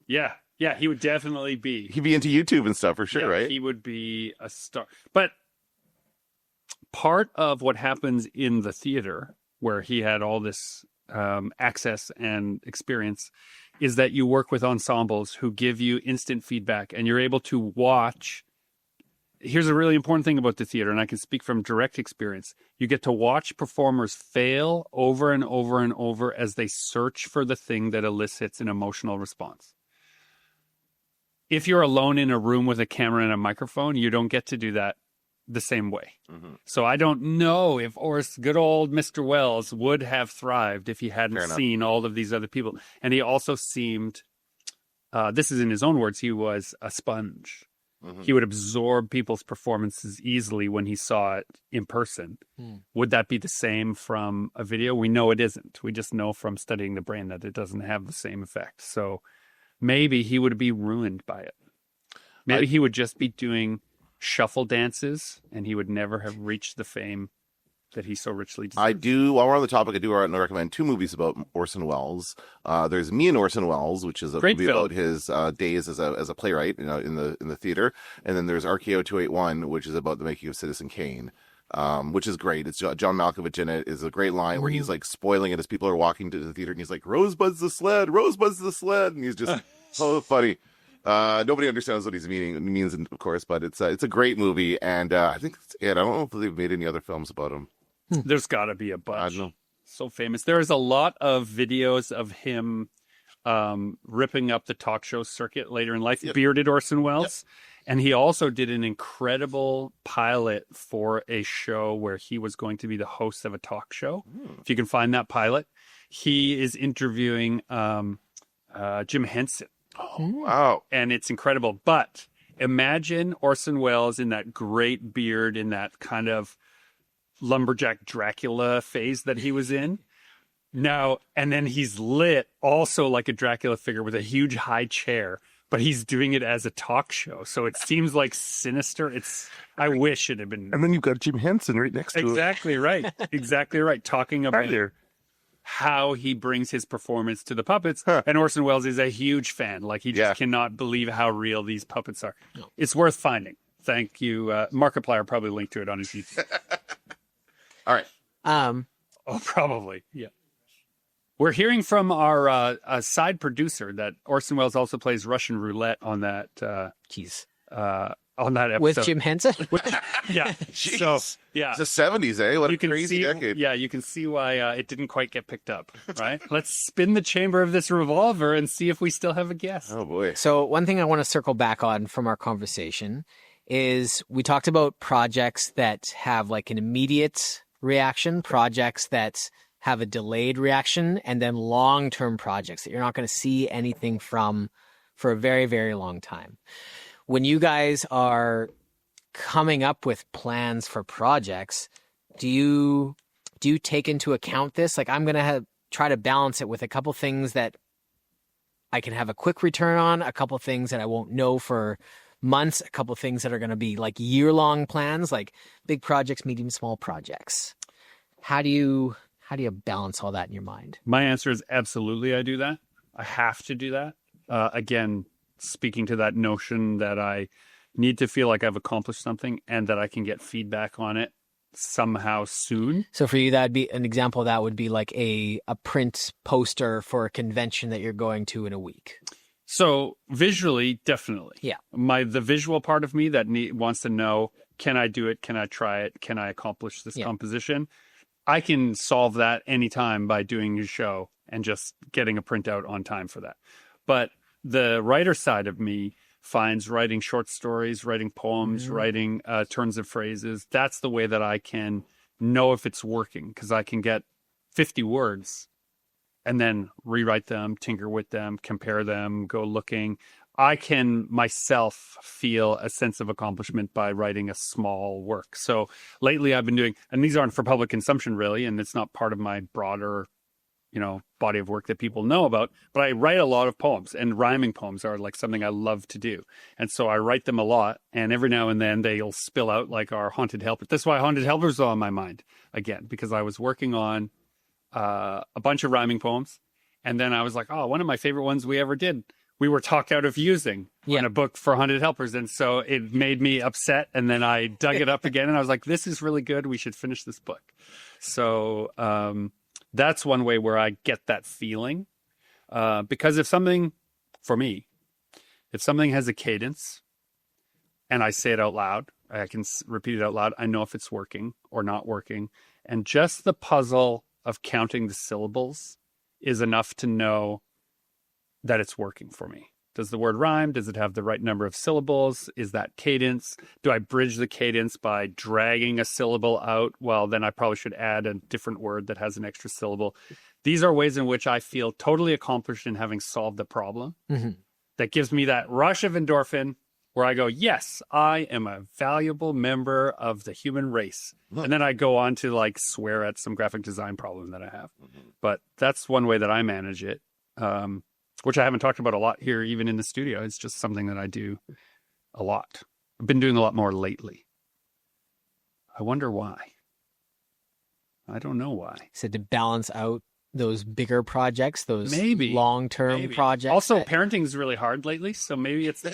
Yeah, he would definitely be. He'd be into YouTube and stuff for sure, right? He would be a star. But part of what happens in the theater, where he had all this access and experience, is that you work with ensembles who give you instant feedback, and you're able to watch. Here's a really important thing about the theater, and I can speak from direct experience. You get to watch performers fail over and over and over as they search for the thing that elicits an emotional response. If you're alone in a room with a camera and a microphone, you don't get to do that the same way. Mm-hmm. So I don't know if good old Mr. Wells would have thrived if he hadn't seen all of these other people. And he also seemed, this is in his own words, he was a sponge. Mm-hmm. He would absorb people's performances easily when he saw it in person. Would that be the same from a video? We know it isn't. We just know from studying the brain that it doesn't have the same effect. So maybe he would be ruined by it. Maybe he would just be doing shuffle dances and he would never have reached the fame that he so richly deserves. While we're on the topic, I do recommend two movies about Orson Welles. There's Me and Orson Welles, which is a movie about his days as a playwright, in the theater. And then there's RKO 281, which is about the making of Citizen Kane, which is great. It's John Malkovich in it. Is a great line where he's like spoiling it as people are walking to the theater, and he's like, "Rosebud's the sled, Rosebud's the sled," and he's just so funny. Nobody understands what he means, of course, but it's a great movie, and I think that's it. I don't know if they've made any other films about him. There's got to be a bunch. I don't know. So famous. There's a lot of videos of him ripping up the talk show circuit later in life. Yep. Bearded Orson Welles. Yep. And he also did an incredible pilot for a show where he was going to be the host of a talk show. If you can find that pilot, he is interviewing Jim Henson. Oh, wow. And it's incredible. But imagine Orson Welles in that great beard, in that kind of lumberjack Dracula phase that he was in. Now, and then he's lit also like a Dracula figure with a huge high chair, but he's doing it as a talk show. So it seems like sinister. I wish it had been. And then you've got Jim Henson right next to it. Exactly right. Exactly right. Talking about how he brings his performance to the puppets. And Orson Welles is a huge fan. Like, he just cannot believe how real these puppets are. No. It's worth finding. Thank you. Markiplier probably linked to it on his YouTube. All right. Oh, probably. Yeah. We're hearing from our side producer that Orson Welles also plays Russian roulette on that. On that episode with Jim Henson. Yeah. So yeah, it's the 70s, eh? What a crazy decade. Yeah, you can see why it didn't quite get picked up. Right. Let's spin the chamber of this revolver and see if we still have a guess. Oh boy. So one thing I want to circle back on from our conversation is we talked about projects that have like an immediate reaction, projects that have a delayed reaction, and then long-term projects that you're not going to see anything from for a very, very long time. When you guys are coming up with plans for projects, do you take into account this? Like, I'm going to try to balance it with a couple things that I can have a quick return on, a couple things that I won't know for months, a couple things that are going to be like year-long plans, like big projects, medium, small projects. How do you balance all that in your mind? My answer is absolutely I do that. I have to do that. Again, speaking to that notion that I need to feel like I've accomplished something and that I can get feedback on it somehow soon. So for you, that'd be an example. That would be like a print poster for a convention that you're going to in a week. So visually, definitely. Yeah. The visual part of me that wants to know, can I do it? Can I try it? Can I accomplish this composition? I can solve that anytime by doing a show and just getting a printout on time for that. But the writer side of me finds writing short stories, writing poems, writing turns of phrases. That's the way that I can know if it's working, because I can get 50 words and then rewrite them, tinker with them, compare them, go looking. I can myself feel a sense of accomplishment by writing a small work. So lately I've been doing, and these aren't for public consumption really, and it's not part of my broader, body of work that people know about, but I write a lot of poems, and rhyming poems are like something I love to do. And so I write them a lot, and every now and then they'll spill out like our Haunted Helper. That's why Haunted Helpers are on my mind again, because I was working on a bunch of rhyming poems. And then I was like, oh, one of my favorite ones we ever did, we were talked out of using in a book for Haunted Helpers. And so it made me upset. And then I dug it up again and I was like, this is really good. We should finish this book. So that's one way where I get that feeling. Because if something has a cadence and I say it out loud, I can repeat it out loud, I know if it's working or not working. And just the puzzle of counting the syllables is enough to know that it's working for me. Does the word rhyme? Does it have the right number of syllables? Is that cadence? Do I bridge the cadence by dragging a syllable out? Well, then I probably should add a different word that has an extra syllable. These are ways in which I feel totally accomplished in having solved the problem. Mm-hmm. That gives me that rush of endorphin where I go, yes, I am a valuable member of the human race. Look. And then I go on to like swear at some graphic design problem that I have. Mm-hmm. But that's one way that I manage it. Which I haven't talked about a lot here, even in the studio. It's just something that I do a lot. I've been doing a lot more lately. I wonder why. I don't know why. So to balance out those bigger projects, those maybe long-term projects. Also, parenting is really hard lately, so maybe it's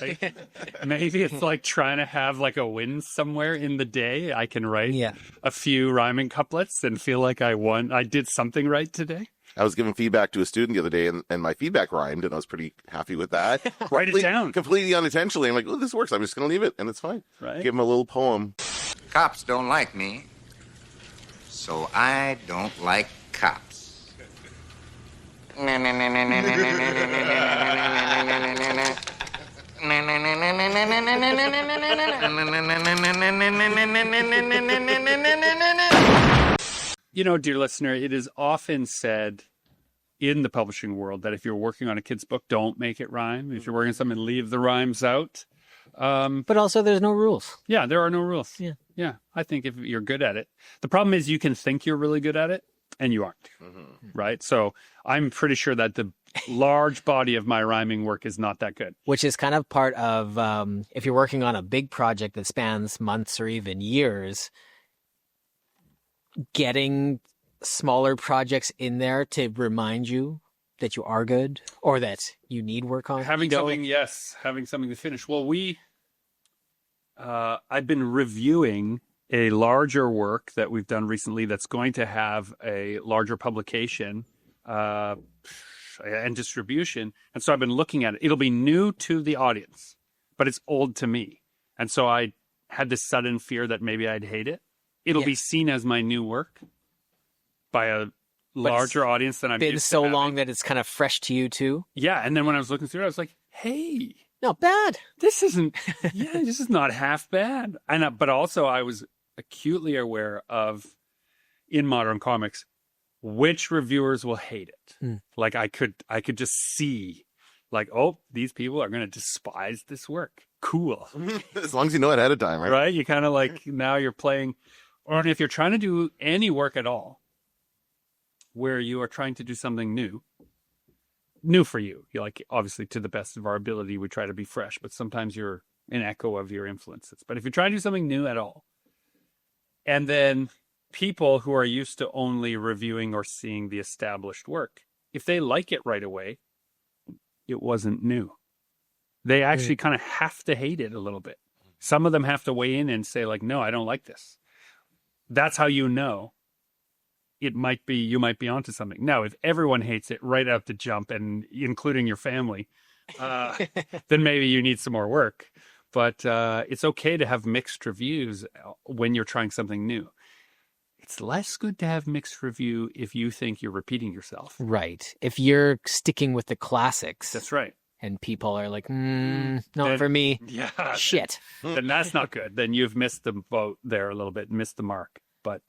like trying to have like a win somewhere in the day. I can write a few rhyming couplets and feel like I did something right today. I was giving feedback to a student the other day, and my feedback rhymed, and I was pretty happy with that. Write it down. Completely unintentionally. I'm like, oh, this works. I'm just going to leave it, and it's fine. Right. Give him a little poem. Cops don't like me, so I don't like cops. Dear listener, it is often said in the publishing world that if you're working on a kid's book, don't make it rhyme. If you're working on something, leave the rhymes out. But also there's no rules. Yeah, there are no rules. Yeah. I think if you're good at it. The problem is you can think you're really good at it and you aren't. Mm-hmm. Right? So I'm pretty sure that the large body of my rhyming work is not that good. Which is kind of part of, if you're working on a big project that spans months or even years, getting smaller projects in there to remind you that you are good or that you need work on? Having something to finish. Well, I've been reviewing a larger work that we've done recently that's going to have a larger publication and distribution. And so I've been looking at it. It'll be new to the audience, but it's old to me. And so I had this sudden fear that maybe I'd hate it. It'll be seen as my new work by a larger audience than I'm been used so to long having. that it's kind of fresh to you too. Yeah. And then when I was looking through it, I was like, hey, not bad. This isn't, this is not half bad. But also I was acutely aware of, in modern comics, which reviewers will hate it. Like I could just see, like, oh, these people are going to despise this work. Cool. As long as you know it ahead of time, right? Right? You kind of like, now you're playing, or if you're trying to do any work at all, where you are trying to do something new for you. You're like, obviously, to the best of our ability, we try to be fresh, but sometimes you're an echo of your influences. But if you're trying to do something new at all, and then people who are used to only reviewing or seeing the established work, if they like it right away, it wasn't new. They actually kind of have to hate it a little bit. Some of them have to weigh in and say, like, no, I don't like this. That's how you know you might be onto something. Now, if everyone hates it right out the jump, and including your family, then maybe you need some more work. But it's okay to have mixed reviews when you're trying something new. It's less good to have mixed review if you think you're repeating yourself. Right. If you're sticking with the classics. That's right. And people are like, not for me. Yeah. Shit. Then that's not good. Then you've missed the boat there a little bit, missed the mark. But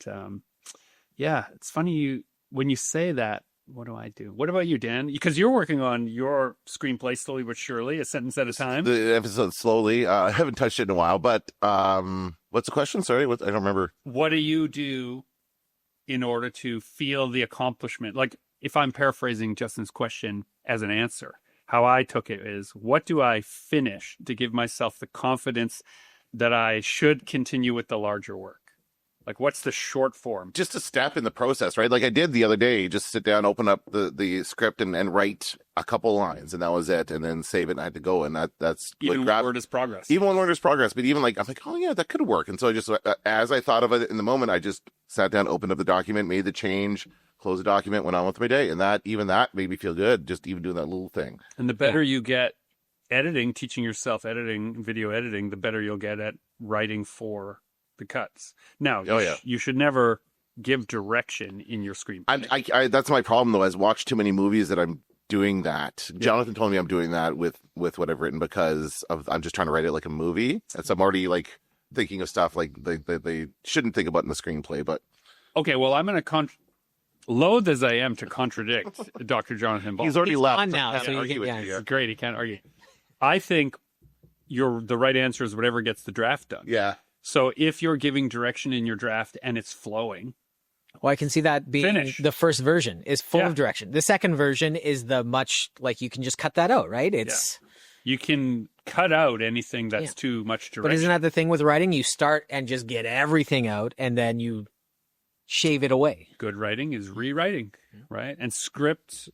yeah, it's funny when you say that. What do I do? What about you, Dan? Because you're working on your screenplay slowly but surely, a sentence at a time. The episode slowly. I haven't touched it in a while, but what's the question? Sorry, I don't remember. What do you do in order to feel the accomplishment? Like, if I'm paraphrasing Justin's question as an answer, how I took it is, what do I finish to give myself the confidence that I should continue with the larger work? Like, what's the short form? Just a step in the process, right? Like I did the other day, just sit down, open up the script and write a couple lines, and that was it, and then save it, and I had to go, and that's even one word is progress. Even one word is progress, but even like, I'm like, oh yeah, that could work. And so I just, as I thought of it in the moment, I just sat down, opened up the document, made the change, closed the document, went on with my day, and that made me feel good, just even doing that little thing. And the better you get editing, teaching yourself editing, video editing, the better you'll get at writing for the cuts. Now, you should never give direction in your screenplay. I that's my problem though. I've watched too many movies that I'm doing that. Yeah. Jonathan told me I'm doing that with what I've written because I'm just trying to write it like a movie. And so I'm already like thinking of stuff like they shouldn't think about in the screenplay. But okay, well, I'm going to loath as I am to contradict Dr. Jonathan Ball. He's already left. On now, so great. He can't argue. I think the right answer is whatever gets the draft done. Yeah. So if you're giving direction in your draft and it's flowing. Well, I can see that being the first version is full of direction. The second version is the much, like, you can just cut that out, right? You can cut out anything that's too much direction. But isn't that the thing with writing? You start and just get everything out and then you shave it away. Good writing is rewriting, right? And scripts,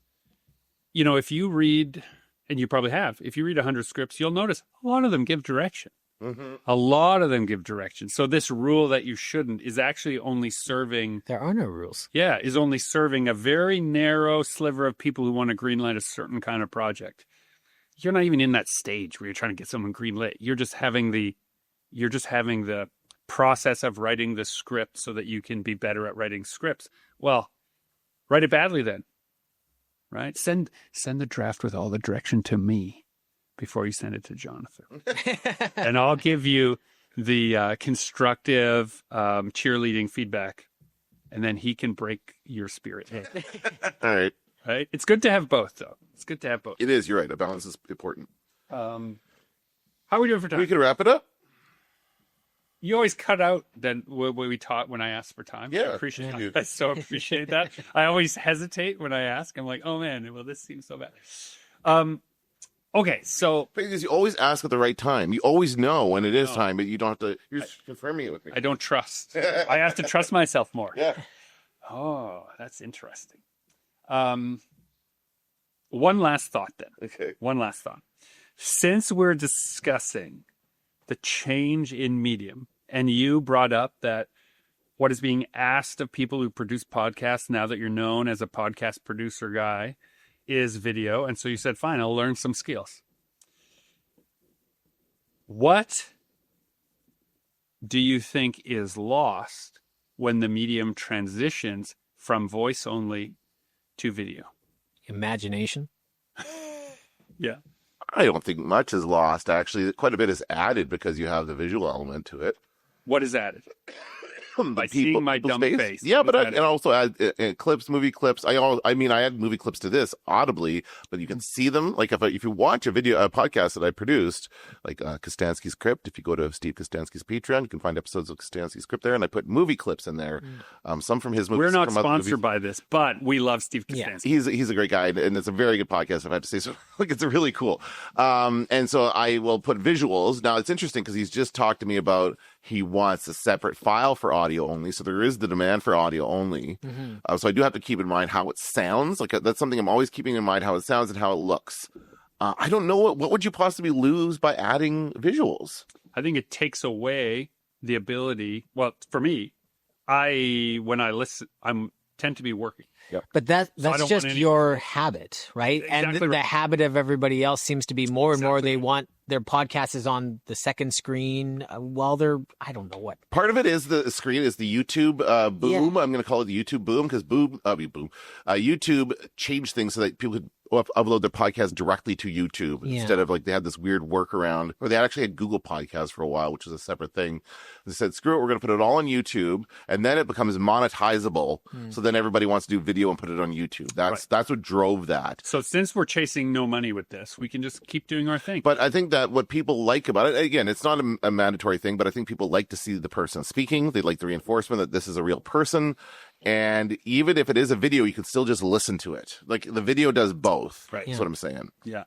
if you read, and you probably have, if you read 100 scripts, you'll notice a lot of them give direction. Mm-hmm. A lot of them give direction. So this rule that you shouldn't is actually only serving... There are no rules. Yeah, is only serving a very narrow sliver of people who want to greenlight a certain kind of project. You're not even in that stage where you're trying to get someone greenlit. You're just having the process of writing the script so that you can be better at writing scripts. Well, write it badly then, right? Send the draft with all the direction to me before you send it to Jonathan. And I'll give you the constructive cheerleading feedback, and then he can break your spirit. All right. Right? It's good to have both, though. It's good to have both. It is. You're right. A balance is important. How are we doing for time? We can wrap it up. You always cut out then what we taught when I asked for time. Yeah. I so appreciate that. I always hesitate when I ask. I'm like, oh man, well, this seems so bad. Okay, so because you always ask at the right time. You always know when it is time, but you don't have to. You're just confirming it with me. I don't trust. I have to trust myself more. Yeah. Oh, that's interesting. One last thought then. Okay. One last thought. Since we're discussing the change in medium, and you brought up that what is being asked of people who produce podcasts now that you're known as a podcast producer guy is video. And so you said, fine, I'll learn some skills. What do you think is lost when the medium transitions from voice only to video? Imagination. Yeah. I don't think much is lost, actually. Quite a bit is added because you have the visual element to it. What is added? By People- seeing my people's dumb face. Yeah, but What's and added? also add clips, movie clips. I mean, I add movie clips to this audibly, but you can see them. Like if you watch a podcast that I produced, like Kostansky's Crypt, if you go to Steve Kostansky's Patreon, you can find episodes of Kostansky's Crypt there, and I put movie clips in there. Some from his movies. We're not from other sponsored movies. by this, but we love Steve Kostansky. He's a great guy, and it's a very good podcast, if I have to say so. Like, it's really cool. And so I will put visuals. Now, it's interesting because he's just talked to me about he wants a separate file for audio only. So there is the demand for audio only. So I do have to keep in mind how it sounds. Like, that's something I'm always keeping in mind, how it sounds and how it looks. I don't know what would you possibly lose by adding visuals? I think it takes away the ability. Well, for me, when I listen, tend to be working. But I that's don't just want any- your habit, right? And Exactly the right. habit of everybody else seems to be more and more Exactly they right. want their podcast is on the second screen while they're, I don't know what. Part of it is the screen, is the YouTube boom. I'm going to call it the YouTube boom because YouTube changed things so that people could upload their podcast directly to YouTube instead of like they had this weird workaround, or they actually had Google Podcasts for a while, which is a separate thing. They said, screw it, we're going to put it all on YouTube, and then it becomes monetizable. So then everybody wants to do video and put it on YouTube. That's what drove that. So since we're chasing no money with this, we can just keep doing our thing. But I think that what people like about it, again, it's not a mandatory thing, but I think people like to see the person speaking. They like the reinforcement that this is a real person. And even if it is a video, you can still just listen to it. Like, the video does both. Right. That's what I'm saying. Yeah.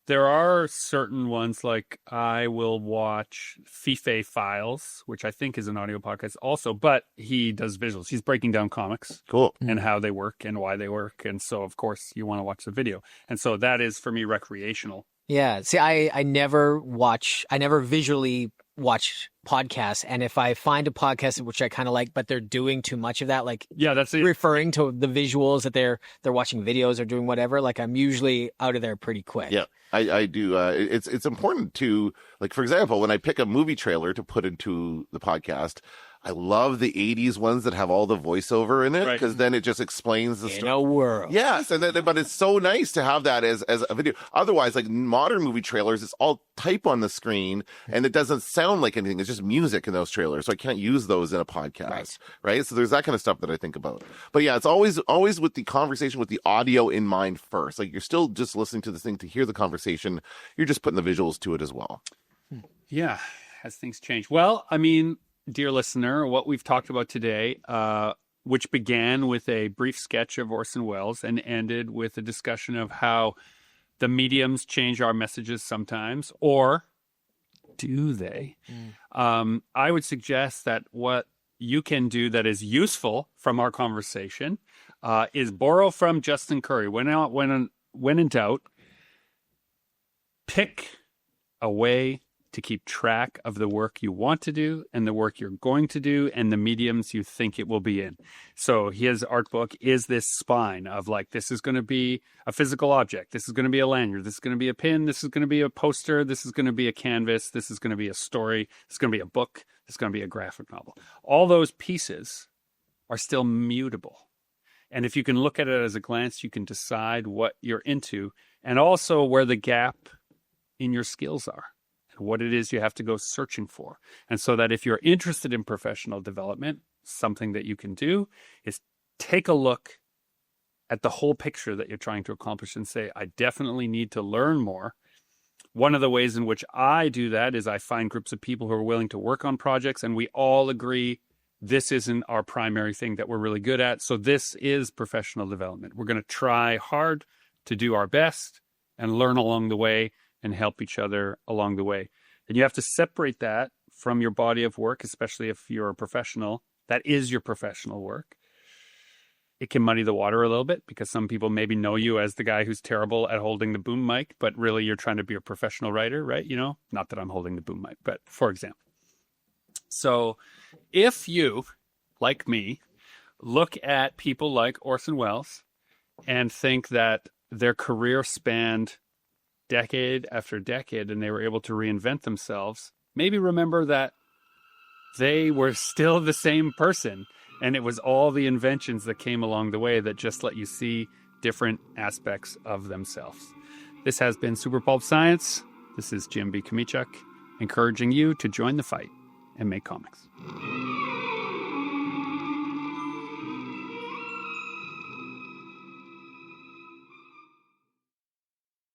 There are certain ones, like I will watch Fife Files, which I think is an audio podcast also, but he does visuals. He's breaking down comics. Cool. And how they work and why they work. And so, of course, you want to watch the video. And so that is, for me, recreational. Yeah. See, I never visually watch podcasts. And if I find a podcast which I kind of like, but they're doing too much of that, like that's it. Referring to the visuals that they're watching videos or doing whatever, like I'm usually out of there pretty quick. Yeah, I do. It's important to, like, for example, when I pick a movie trailer to put into the podcast, I love the 80s ones that have all the voiceover in it, because then it just explains the story. In a world. Yes, but it's so nice to have that as a video. Otherwise, like modern movie trailers, it's all type on the screen, and it doesn't sound like anything. It's just music in those trailers, so I can't use those in a podcast, right? So there's that kind of stuff that I think about. But yeah, it's always with the conversation with the audio in mind first. Like, you're still just listening to this thing to hear the conversation. You're just putting the visuals to it as well. Yeah, as things change. Well, I mean, dear listener, what we've talked about today, which began with a brief sketch of Orson Welles and ended with a discussion of how the mediums change our messages sometimes, or do they? I would suggest that what you can do that is useful from our conversation is borrow from Justin Curry. When in doubt, pick a way to keep track of the work you want to do and the work you're going to do and the mediums you think it will be in. So his art book is this spine of, like, this is going to be a physical object. This is going to be a lanyard. This is going to be a pin. This is going to be a poster. This is going to be a canvas. This is going to be a story. This is going to be a book. This is going to be a graphic novel. All those pieces are still mutable. And if you can look at it as a glance, you can decide what you're into and also where the gap in your skills are. What it is you have to go searching for. And so that if you're interested in professional development, something that you can do is take a look at the whole picture that you're trying to accomplish and say, I definitely need to learn more. One of the ways in which I do that is I find groups of people who are willing to work on projects, and we all agree this isn't our primary thing that we're really good at. So this is professional development. We're going to try hard to do our best and learn along the way and help each other along the way. And you have to separate that from your body of work, especially if you're a professional. That is your professional work. it can muddy the water a little bit because some people maybe know you as the guy who's terrible at holding the boom mic, but really you're trying to be a professional writer, right? You know, not that I'm holding the boom mic, but for example. So if you, like me, look at people like Orson Welles and think that their career spanned decade after decade and they were able to reinvent themselves, maybe remember that they were still the same person. And it was all the inventions that came along the way that just let you see different aspects of themselves. This has been Super Pulp Science. This is Jim B. Kamichuk, encouraging you to join the fight and make comics.